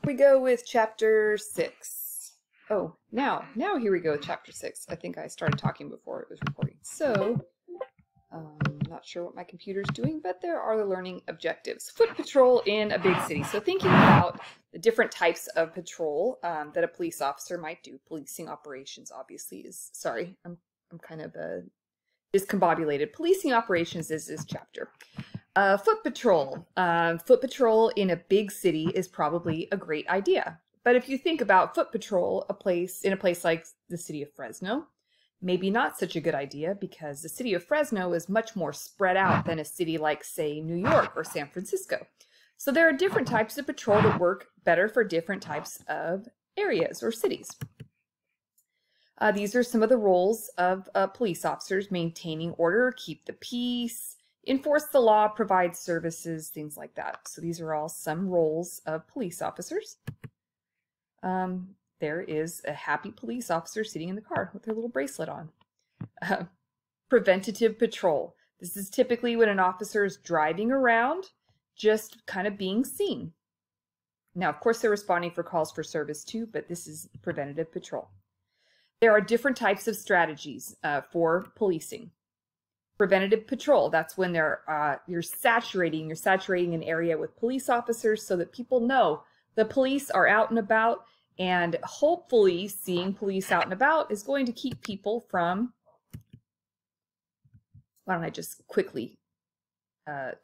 We go with chapter 6. Oh, now here we go with chapter 6. I think I started talking before it was recording. So, not sure what my computer's doing, but there are the learning objectives. Foot patrol in a big city. So thinking about the different types of patrol that a police officer might do. Policing operations, obviously, is, sorry, I'm kind of discombobulated. Policing operations is this chapter. Foot patrol. Foot patrol in a big city is probably a great idea. But if you think about foot patrol, in a place like the city of Fresno, maybe not such a good idea because the city of Fresno is much more spread out than a city like, say, New York or San Francisco. So there are different types of patrol that work better for different types of areas or cities. These are some of the roles of police officers: maintaining order, keep the peace, enforce the law, provide services, things like that. So these are all some roles of police officers. There is a happy police officer sitting in the car with their little bracelet on. Preventative patrol. This is typically when an officer is driving around, just kind of being seen. Now, of course, they're responding for calls for service too, but this is preventative patrol. There are different types of strategies for policing. Preventative patrol, that's when you're saturating an area with police officers so that people know the police are out and about, and hopefully seeing police out and about is going to keep people from, why don't I just quickly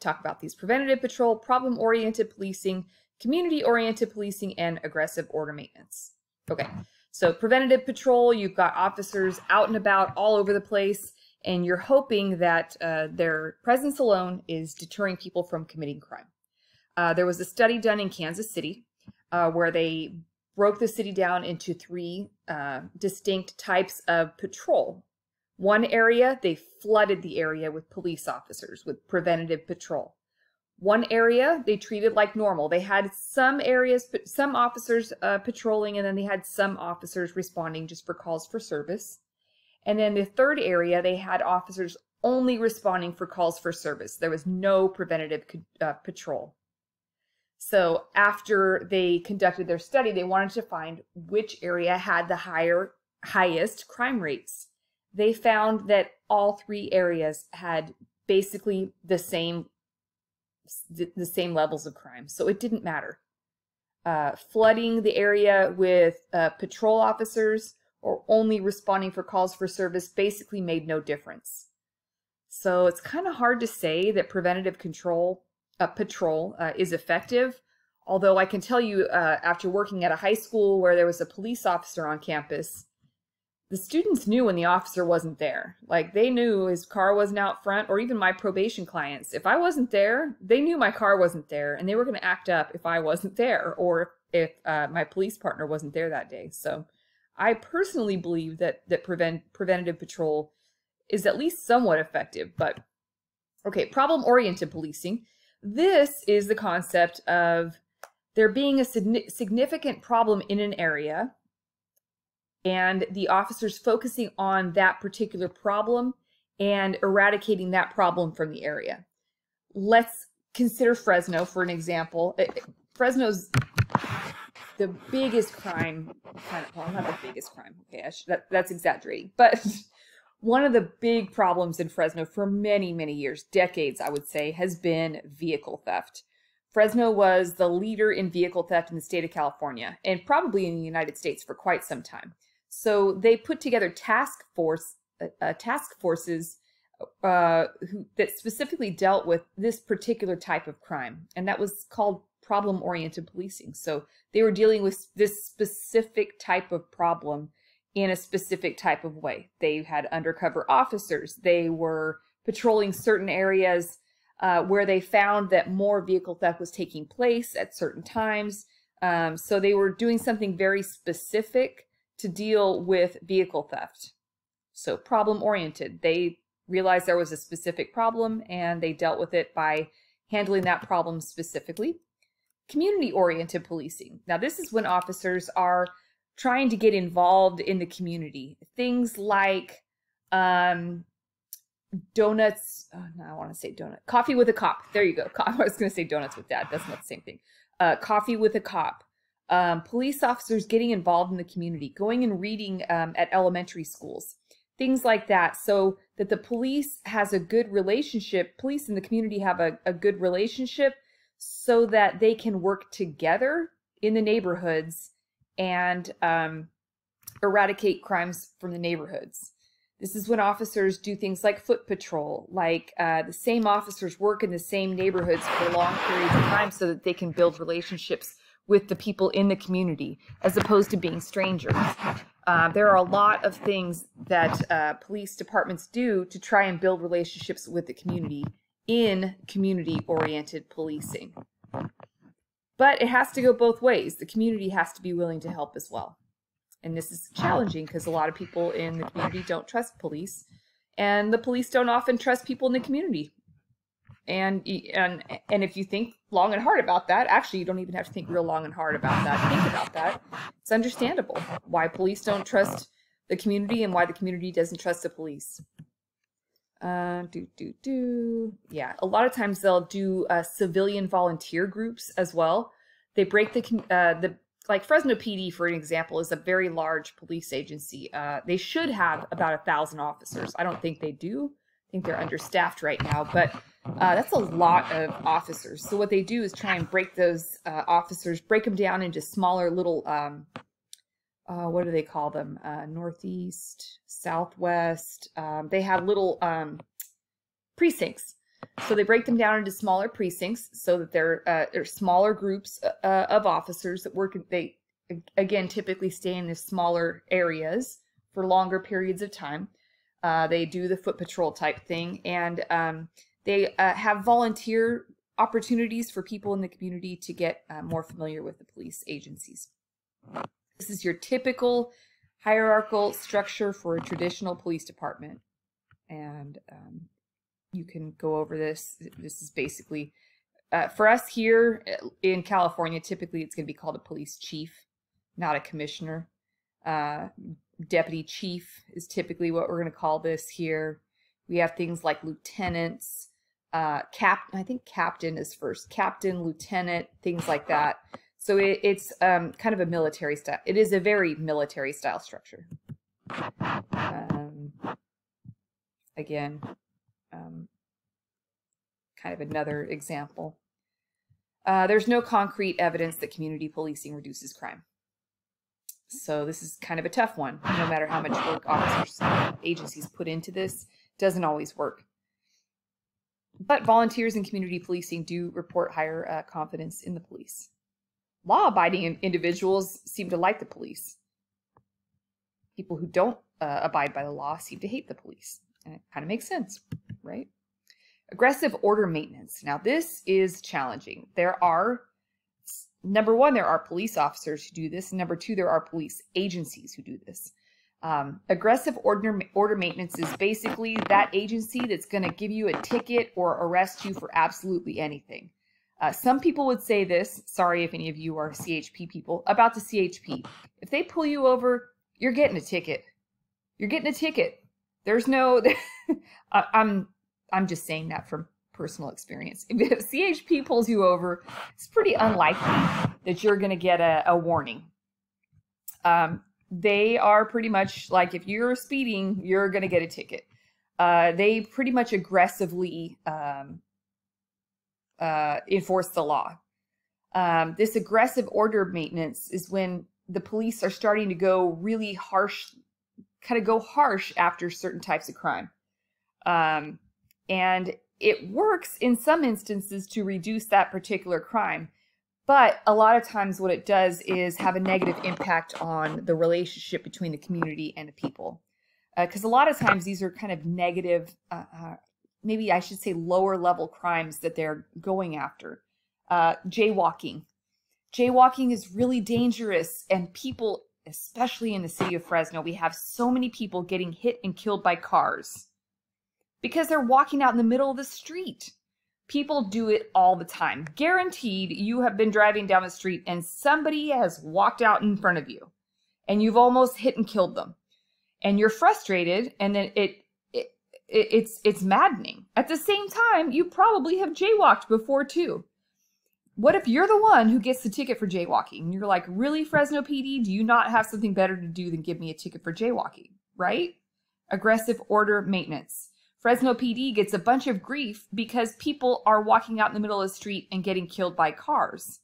talk about these: preventative patrol, problem-oriented policing, community-oriented policing, and aggressive order maintenance. Okay, so preventative patrol, you've got officers out and about all over the place, and you're hoping that their presence alone is deterring people from committing crime. There was a study done in Kansas City where they broke the city down into 3 distinct types of patrol. One area, they flooded the area with police officers with preventative patrol. One area, they treated like normal. They had some areas, some officers patrolling, and then they had some officers responding just for calls for service. And then the third area, they had officers only responding for calls for service. There was no preventative patrol. So after they conducted their study, they wanted to find which area had the highest crime rates. They found that all 3 areas had basically the same levels of crime. So it didn't matter. Flooding the area with patrol officers or only responding for calls for service basically made no difference. So it's kind of hard to say that preventative patrol is effective, although I can tell you after working at a high school where there was a police officer on campus, the students knew when the officer wasn't there. Like, they knew his car wasn't out front, or even my probation clients. If I wasn't there, they knew my car wasn't there, and they were going to act up if I wasn't there, or if my police partner wasn't there that day. So I personally believe that preventative patrol is at least somewhat effective. But okay, problem-oriented policing. This is the concept of there being a significant problem in an area, and the officers focusing on that particular problem and eradicating that problem from the area. Let's consider Fresno for an example. Fresno's the biggest crime, well, not the biggest crime, okay, that's exaggerating, but one of the big problems in Fresno for many, many years, decades, I would say, has been vehicle theft. Fresno was the leader in vehicle theft in the state of California, and probably in the United States for quite some time. So they put together task forces that specifically dealt with this particular type of crime, and that was called problem-oriented policing. So they were dealing with this specific type of problem in a specific type of way. They had undercover officers. They were patrolling certain areas where they found that more vehicle theft was taking place at certain times. So they were doing something very specific to deal with vehicle theft. So problem-oriented. They realized there was a specific problem and they dealt with it by handling that problem specifically. Community-oriented policing. Now, this is when officers are trying to get involved in the community. Things like donuts. Oh, no, I want to say donut. Coffee with a cop. There you go. I was going to say donuts with that. That's not the same thing. Coffee with a cop. Police officers getting involved in the community, going and reading at elementary schools, things like that, so that the police has a good relationship, police in the community have a good relationship so that they can work together in the neighborhoods and eradicate crimes from the neighborhoods. This is when officers do things like foot patrol, like the same officers work in the same neighborhoods for long periods of time so that they can build relationships with the people in the community, as opposed to being strangers. There are a lot of things that police departments do to try and build relationships with the community in community-oriented policing. But it has to go both ways. The community has to be willing to help as well. And this is challenging because a lot of people in the community don't trust police, and the police don't often trust people in the community. And if you think long and hard about that, actually you don't even have to think real long and hard about that. Think about that. It's understandable why police don't trust the community and why the community doesn't trust the police. Yeah, a lot of times they'll do civilian volunteer groups as well. They break like Fresno PD, for an example, is a very large police agency. They should have about 1,000 officers. I don't think they do. I think they're understaffed right now, but that's a lot of officers. So what they do is try and break those officers, break them down into smaller little, what do they call them? Northeast, Southwest. They have little precincts. So they break them down into smaller precincts so that they're smaller groups of officers that work. They, again, typically stay in the smaller areas for longer periods of time. They do the foot patrol type thing, and they have volunteer opportunities for people in the community to get more familiar with the police agencies. This is your typical hierarchical structure for a traditional police department, and you can go over this. This is basically, for us here in California, typically it's going to be called a police chief, not a commissioner. Deputy chief is typically what we're going to call this here. We have things like lieutenants, I think captain is first, captain, lieutenant, things like that. So it's kind of a military style. It is a very military style structure. Again, kind of another example. There's no concrete evidence that community policing reduces crime. So this is kind of a tough one. No matter how much work officers, agencies put into this, it doesn't always work. But volunteers in community policing do report higher confidence in the police. Law-abiding individuals seem to like the police. People who don't abide by the law seem to hate the police. And it kind of makes sense, right? Aggressive order maintenance. Now this is challenging. Number one, there are police officers who do this. And number two, there are police agencies who do this. Aggressive order maintenance is basically that agency that's going to give you a ticket or arrest you for absolutely anything. Some people would say this, sorry if any of you are CHP people, about the CHP. If they pull you over, you're getting a ticket. You're getting a ticket. There's no, I'm just saying that from personal experience. If CHP pulls you over, it's pretty unlikely that you're going to get a warning. They are pretty much like, if you're speeding, you're going to get a ticket. They pretty much aggressively enforce the law. This aggressive order maintenance is when the police are starting to go really harsh, kind of go harsh after certain types of crime. And it works in some instances to reduce that particular crime, but a lot of times what it does is have a negative impact on the relationship between the community and the people. Because a lot of times these are kind of negative, maybe I should say lower level crimes that they're going after. Jaywalking. Jaywalking is really dangerous, and people, especially in the city of Fresno, we have so many people getting hit and killed by cars because they're walking out in the middle of the street. People do it all the time. Guaranteed, you have been driving down the street and somebody has walked out in front of you and you've almost hit and killed them. And you're frustrated, and then it's maddening. At the same time, you probably have jaywalked before too. what if you're the one who gets the ticket for jaywalking? And you're like, really, Fresno PD? Do you not have something better to do than give me a ticket for jaywalking, right? Aggressive order maintenance. Fresno PD gets a bunch of grief because people are walking out in the middle of the street and getting killed by cars.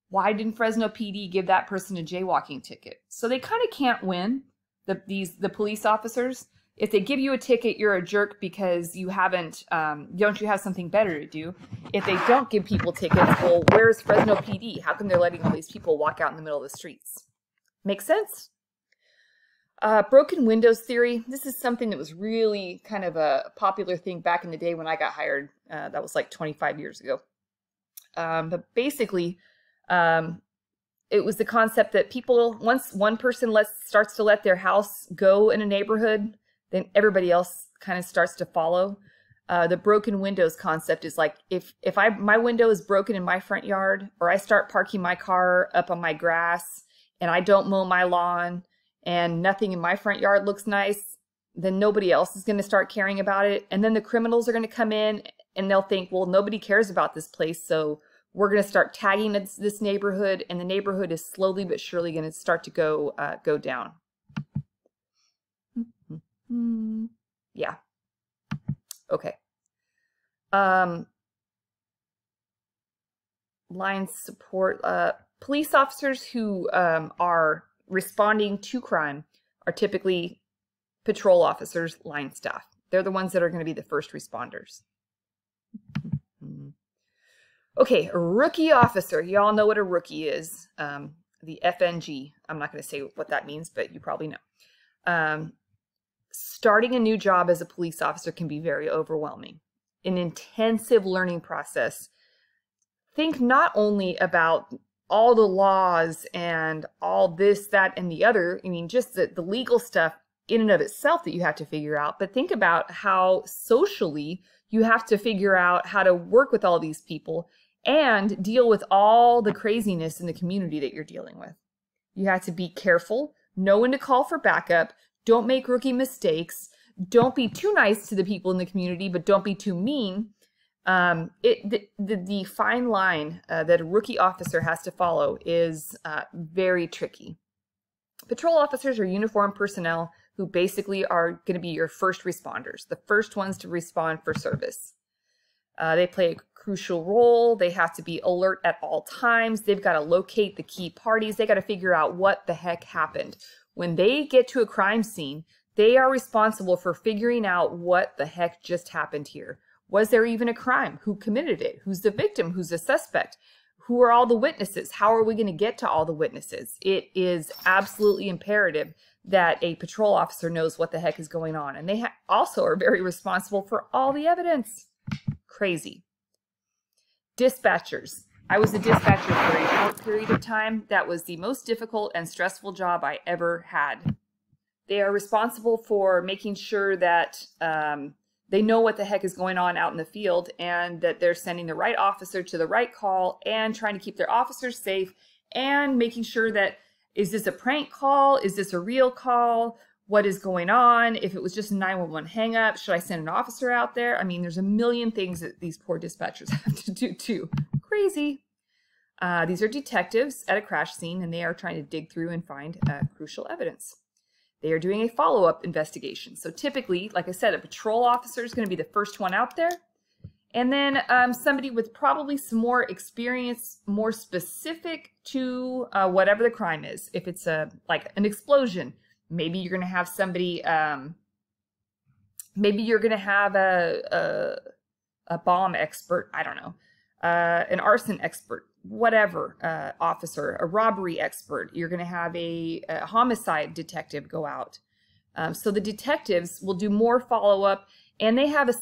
Why didn't Fresno PD give that person a jaywalking ticket? So they kind of can't win, the police officers. If they give you a ticket, you're a jerk because you haven't, don't you have something better to do? If they don't give people tickets, well, where's Fresno PD? How come they're letting all these people walk out in the middle of the streets? Make sense? Broken windows theory. This is something that was really kind of a popular thing back in the day when I got hired. That was like 25 years ago. But basically, it was the concept that people, once one person starts to let their house go in a neighborhood, then everybody else kind of starts to follow. The broken windows concept is like, if my window is broken in my front yard, or I start parking my car up on my grass and I don't mow my lawn and nothing in my front yard looks nice, then nobody else is going to start caring about it. And then the criminals are going to come in and they'll think, well, nobody cares about this place, so we're going to start tagging this neighborhood, and the neighborhood is slowly but surely going to start to go down. Yeah. Okay. Line support. Police officers who are responding to crime are typically patrol officers, line staff. They're the ones that are going to be the first responders. Okay, a rookie officer. You all know what a rookie is. The FNG. I'm not going to say what that means, but you probably know. Starting a new job as a police officer can be very overwhelming. An intensive learning process. Think not only about all the laws and all this, that, and the other. I mean, just the legal stuff in and of itself that you have to figure out, but think about how socially you have to figure out how to work with all these people and deal with all the craziness in the community that you're dealing with. You have to be careful, know when to call for backup, don't make rookie mistakes, don't be too nice to the people in the community, but don't be too mean. The fine line that a rookie officer has to follow is very tricky. Patrol officers are uniformed personnel who basically are going to be your first responders, the first ones to respond for service. They play a crucial role. They have to be alert at all times. They've got to locate the key parties. They got to figure out what the heck happened. When they get to a crime scene, they are responsible for figuring out what the heck just happened here. Was there even a crime? Who committed it? Who's the victim? Who's the suspect? Who are all the witnesses? How are we going to get to all the witnesses? It is absolutely imperative that a patrol officer knows what the heck is going on. And they also are very responsible for all the evidence. Crazy. Dispatchers. I was a dispatcher for a short period of time. That was the most difficult and stressful job I ever had. They are responsible for making sure that they know what the heck is going on out in the field and that they're sending the right officer to the right call and trying to keep their officers safe and making sure that, is this a prank call? Is this a real call? What is going on? If it was just a 911 hang up, should I send an officer out there? I mean, there's a million things that these poor dispatchers have to do too. Crazy. These are detectives at a crash scene, and they are trying to dig through and find crucial evidence. They are doing a follow-up investigation. So typically, like I said, a patrol officer is going to be the first one out there. And then somebody with probably some more experience, more specific to whatever the crime is. If it's like an explosion, maybe you're going to have somebody, maybe you're going to have a bomb expert, I don't know, an arson expert, whatever officer, a robbery expert. You're going to have a homicide detective go out. So the detectives will do more follow-up, and they have a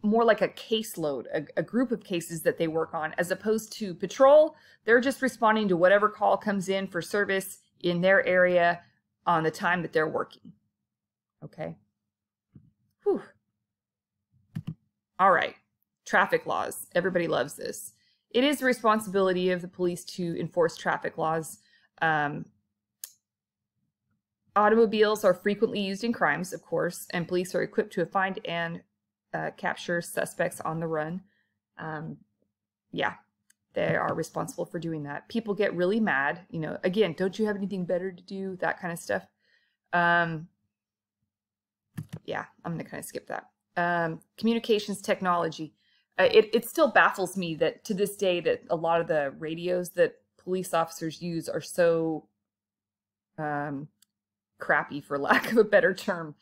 more like a caseload, a group of cases that they work on, as opposed to patrol. They're just responding to whatever call comes in for service in their area on the time that they're working. Okay. Whew. All right. Traffic laws. Everybody loves this. It is the responsibility of the police to enforce traffic laws. Automobiles are frequently used in crimes, of course, and police are equipped to find and capture suspects on the run. Yeah. They are responsible for doing that. People get really mad, you know, again, don't you have anything better to do? That kind of stuff. Yeah, I'm gonna kind of skip that. Communications technology. It still baffles me that to this day that a lot of the radios that police officers use are so crappy, for lack of a better term.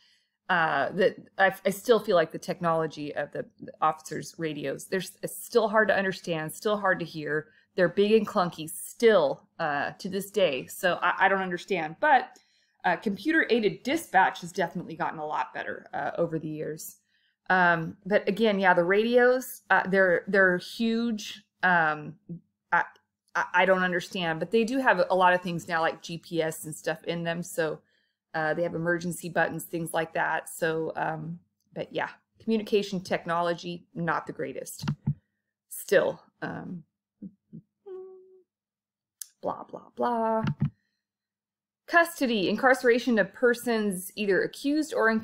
That I still feel like the technology of the officers' radios, it's still hard to understand, still hard to hear. They're big and clunky still to this day. So I don't understand. But computer-aided dispatch has definitely gotten a lot better over the years. But again, yeah, the radios, they're huge. I don't understand, but they do have a lot of things now like GPS and stuff in them. So they have emergency buttons, things like that. So, but yeah, communication technology, not the greatest. Still, blah, blah, blah. Custody, incarceration of persons either accused or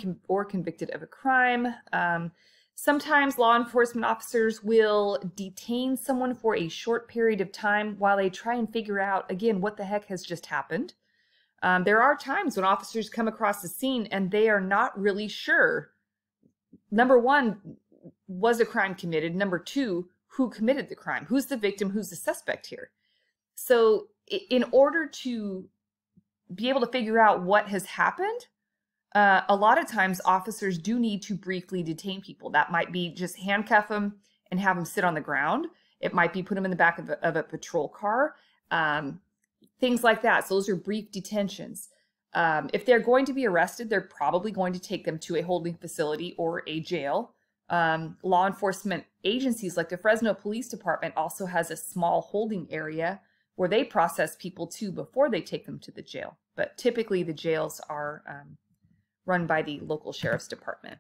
convicted of a crime. Sometimes law enforcement officers will detain someone for a short period of time while they try and figure out, again, what the heck has just happened. There are times when officers come across the scene and they are not really sure. Number one, was a crime committed? Number two, who committed the crime? Who's the victim? Who's the suspect here? So in order to be able to figure out what has happened, a lot of times officers do need to briefly detain people. That might be just handcuff them and have them sit on the ground. It might be put them in the back of a patrol car. Things like that. So those are brief detentions. If they're going to be arrested, they're probably going to take them to a holding facility or a jail. Law enforcement agencies like the Fresno Police Department also has a small holding area where they process people too before they take them to the jail. But typically the jails are run by the local sheriff's department.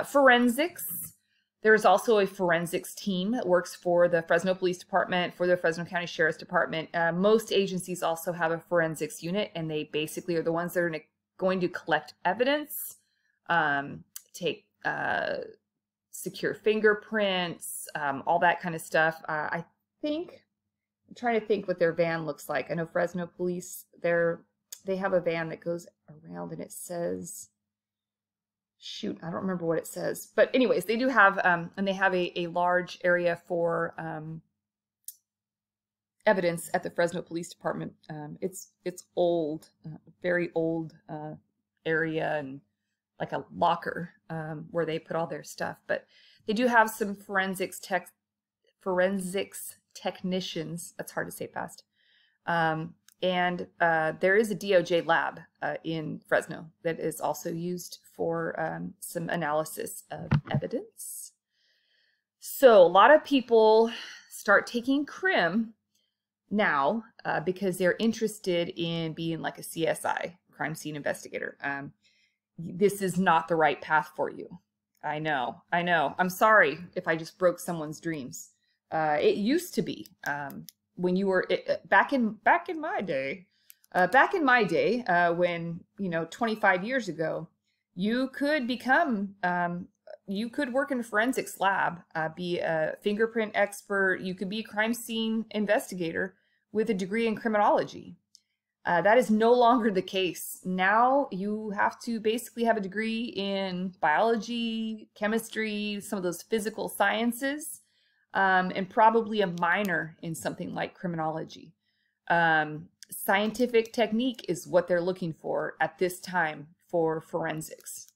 Forensics. There is also a forensics team that works for the Fresno Police Department, for the Fresno County Sheriff's Department. Most agencies also have a forensics unit, and they basically are the ones that are going to collect evidence, take secure fingerprints, all that kind of stuff. I'm trying to think what their van looks like. I know Fresno Police, they have a van that goes around and it says, shoot, I don't remember what it says. But anyways, they do have, and they have a large area for evidence at the Fresno Police Department. It's old, very old area, and like a locker where they put all their stuff. But they do have some forensics technicians. That's hard to say fast. And there is a DOJ lab in Fresno that is also used for some analysis of evidence. So a lot of people start taking crim now because they're interested in being like a CSI, crime scene investigator. This is not the right path for you. I know. I'm sorry if I just broke someone's dreams. It used to be. When you were back in my day, when 25 years ago, you could become you could work in a forensics lab, be a fingerprint expert. You could be a crime scene investigator with a degree in criminology. That is no longer the case. Now you have to basically have a degree in biology, chemistry, some of those physical sciences. And probably a minor in something like criminology. Scientific technique is what they're looking for at this time for forensics.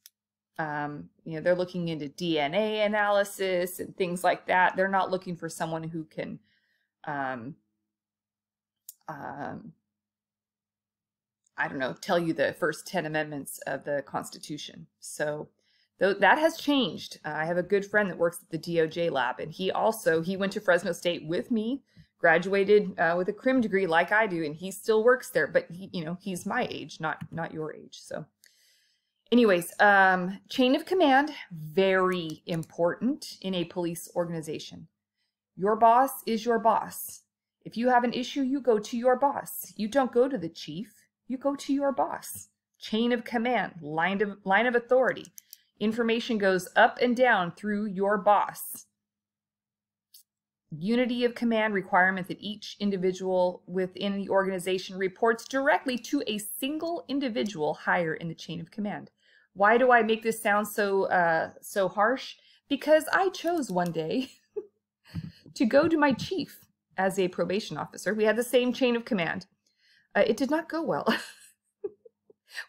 They're looking into DNA analysis and things like that. They're not looking for someone who can, tell you the first 10 amendments of the Constitution. So that has changed. I have a good friend that works at the DOJ lab, and he went to Fresno State with me, graduated with a crim degree like I do, and he still works there. But he's my age, not your age. So, anyways, chain of command, very important in a police organization. Your boss is your boss. If you have an issue, you go to your boss. You don't go to the chief. You go to your boss. Chain of command, line of authority. Information goes up and down through your boss. Unity of command requirement that each individual within the organization reports directly to a single individual higher in the chain of command. Why do I make this sound so harsh? Because I chose one day to go to my chief as a probation officer. We had the same chain of command. It did not go well.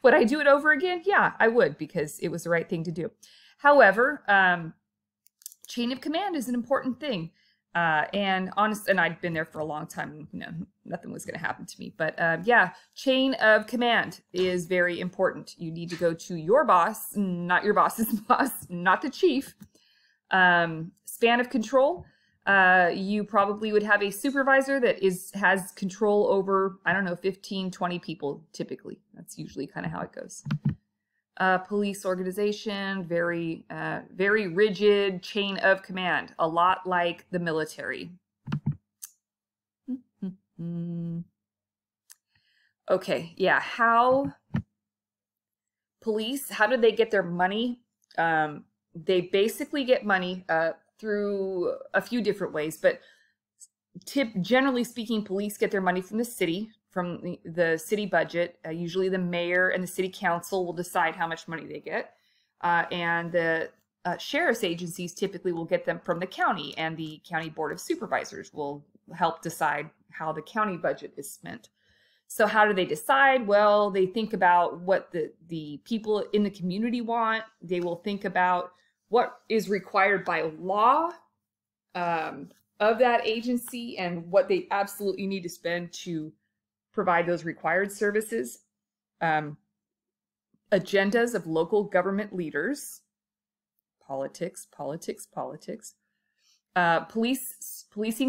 Would I do it over again? Yeah, I would, because it was the right thing to do. However, chain of command is an important thing. And I'd been there for a long time, you know, nothing was going to happen to me. But yeah, chain of command is very important. You need to go to your boss, not your boss's boss, not the chief. Span of control. You probably would have a supervisor that has control over, I don't know, 15, 20 people typically. That's usually kind of how it goes. Police organization, very rigid chain of command, a lot like the military. Okay, yeah, how do they get their money? They basically get money through a few different ways, but generally speaking, police get their money from the city, from the city budget. Usually the mayor and the city council will decide how much money they get. And the sheriff's agencies typically will get them from the county, and the county board of supervisors will help decide how the county budget is spent. So how do they decide? Well, they think about what the people in the community want. They will think about what is required by law of that agency and what they absolutely need to spend to provide those required services. Agendas of local government leaders, politics, policing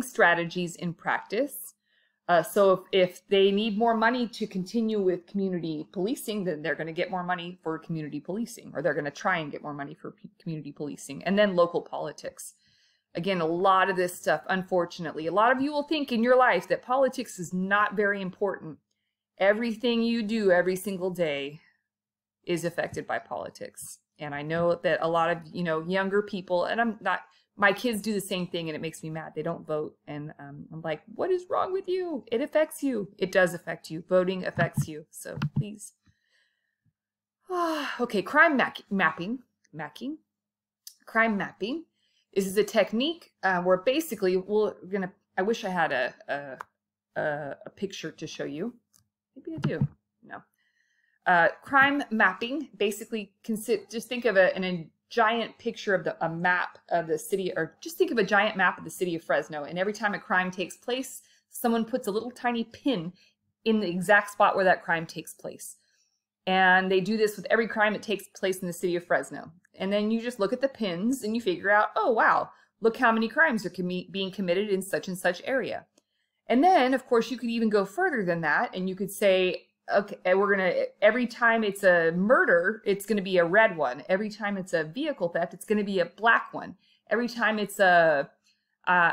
strategies in practice. So if they need more money to continue with community policing, then they're going to get more money for community policing, or they're going to try and get more money for community policing. And then local politics. Again, a lot of this stuff, unfortunately, a lot of you will think in your life that politics is not very important. Everything you do every single day is affected by politics. And I know that a lot of, you know, younger people, and my kids do the same thing, and it makes me mad. They don't vote. And I'm like, what is wrong with you? It affects you. It does affect you. Voting affects you. So please. Okay, crime mapping. Crime mapping. This is a technique where basically I wish I had a picture to show you. Maybe I do. No. Crime mapping basically just think of a giant picture of a map of the city, or just think of a giant map of the city of Fresno. And every time a crime takes place, someone puts a little tiny pin in the exact spot where that crime takes place. And they do this with every crime that takes place in the city of Fresno. And then you just look at the pins and you figure out, oh, wow, look how many crimes are being committed in such and such area. And then, of course, you could even go further than that. And you could say, okay, every time it's a murder, it's going to be a red one. Every time it's a vehicle theft, it's going to be a black one. Every time it's a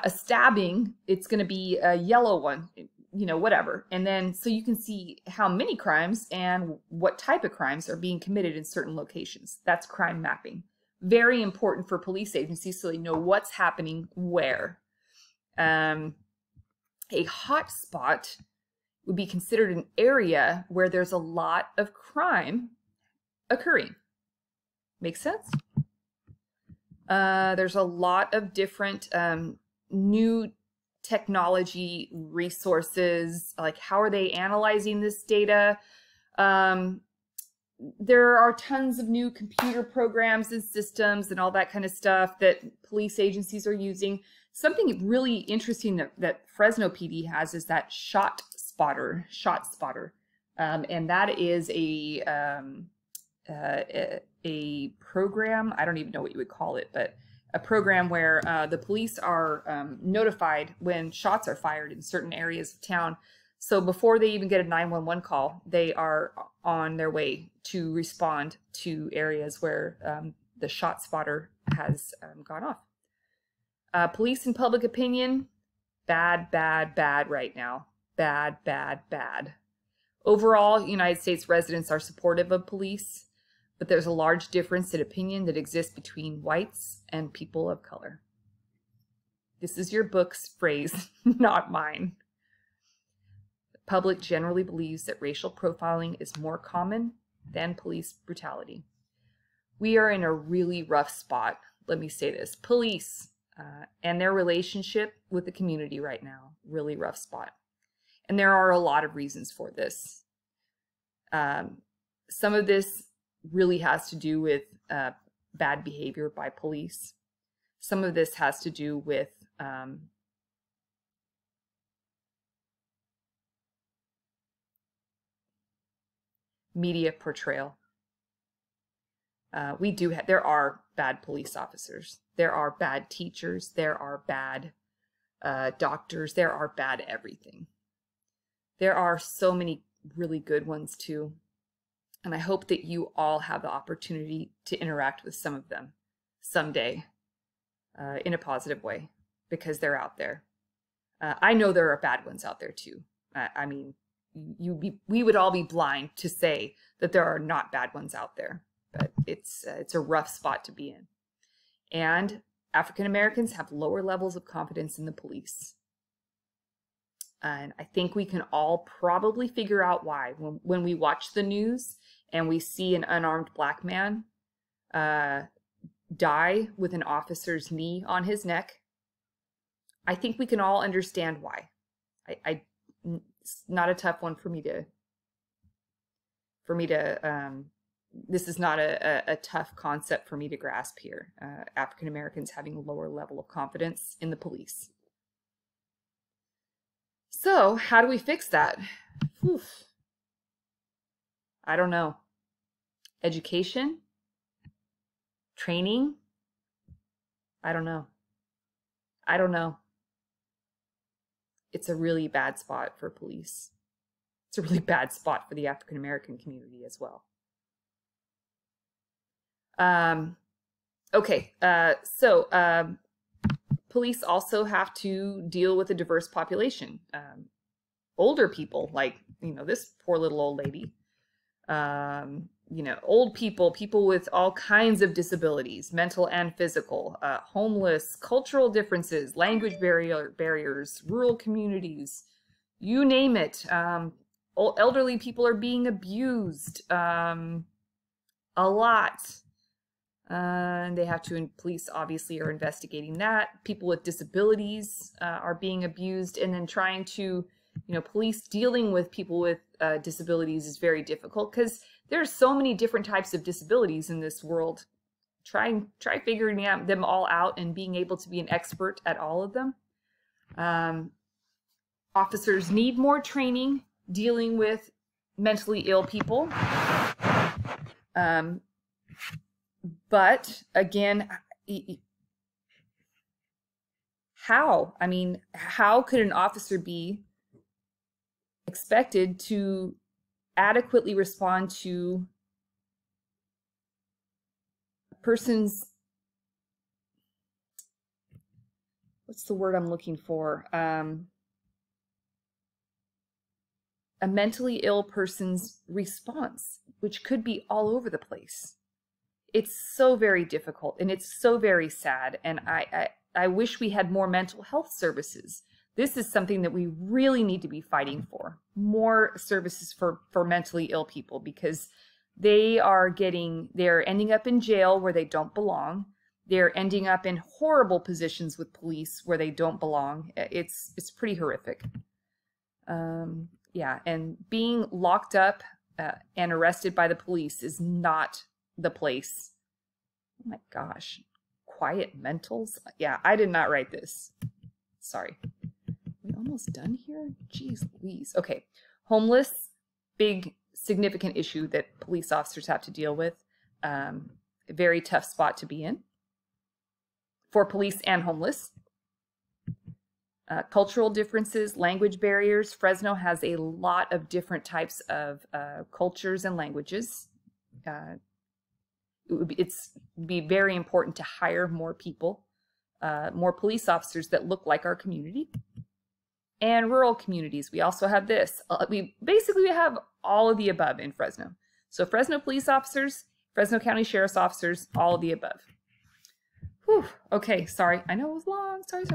stabbing, it's going to be a yellow one, you know, whatever. And then, so you can see how many crimes and what type of crimes are being committed in certain locations. That's crime mapping. Very important for police agencies so they know what's happening where. A hot spot would be considered an area where there's a lot of crime occurring. Make sense? There's a lot of different new technology resources, like how are they analyzing this data? There are tons of new computer programs and systems and all that kind of stuff that police agencies are using. Something really interesting that Fresno PD has is that shot spotter, and that is a program. I don't even know what you would call it, but a program where the police are notified when shots are fired in certain areas of town. So before they even get a 911 call, they are on their way to respond to areas where the shot spotter has gone off. Police and public opinion, bad right now. Bad. Overall, United States residents are supportive of police, but there's a large difference in opinion that exists between whites and people of color. This is your book's phrase, not mine. The public generally believes that racial profiling is more common than police brutality. We are in a really rough spot. Let me say this. Police and their relationship with the community right now, really rough spot. And there are a lot of reasons for this. Some of this really has to do with bad behavior by police. Some of this has to do with media portrayal. There are bad police officers. There are bad teachers. There are bad doctors. There are bad everything. There are so many really good ones too. And I hope that you all have the opportunity to interact with some of them someday in a positive way, because they're out there. I know there are bad ones out there too. I mean, we would all be blind to say that there are not bad ones out there, but it's a rough spot to be in. And African Americans have lower levels of confidence in the police. And I think we can all probably figure out why. When we watch the news and we see an unarmed black man die with an officer's knee on his neck, I think we can all understand why. It's not a tough one for me to this is not a tough concept for me to grasp here. African Americans having a lower level of confidence in the police. So how do we fix that? Oof. I don't know. Education? Training? I don't know. I don't know. It's a really bad spot for police. It's a really bad spot for the African American community as well. Police also have to deal with a diverse population. Older people, like, this poor little old lady. Old people, people with all kinds of disabilities, mental and physical, homeless, cultural differences, language barriers, rural communities, you name it. Elderly people are being abused a lot. Police obviously are investigating that. People with disabilities are being abused, and then trying to, police dealing with people with disabilities is very difficult because there's so many different types of disabilities in this world. Try figuring them all out and being able to be an expert at all of them. Officers need more training dealing with mentally ill people. But again, how? I mean, how could an officer be expected to adequately respond to a person's, what's the word I'm looking for? A mentally ill person's response, which could be all over the place. It's so very difficult, and it's so very sad, and I wish we had more mental health services. This is something that we really need to be fighting for. More services for mentally ill people, because they're ending up in jail where they don't belong. They're ending up in horrible positions with police where they don't belong. It's pretty horrific. Yeah, and being locked up and arrested by the police is not the place. Oh my gosh. Quiet mentals? Yeah, I did not write this. Sorry. We almost done here? Jeez Louise. Okay. Homeless, big significant issue that police officers have to deal with. A very tough spot to be in for police and homeless. Cultural differences, language barriers. Fresno has a lot of different types of cultures and languages. It's be very important to hire more people, more police officers that look like our community. And rural communities, we also have this. We have all of the above in Fresno. So Fresno police officers, Fresno County Sheriff's officers, all of the above. Whew. Okay, sorry. I know it was long. Sorry.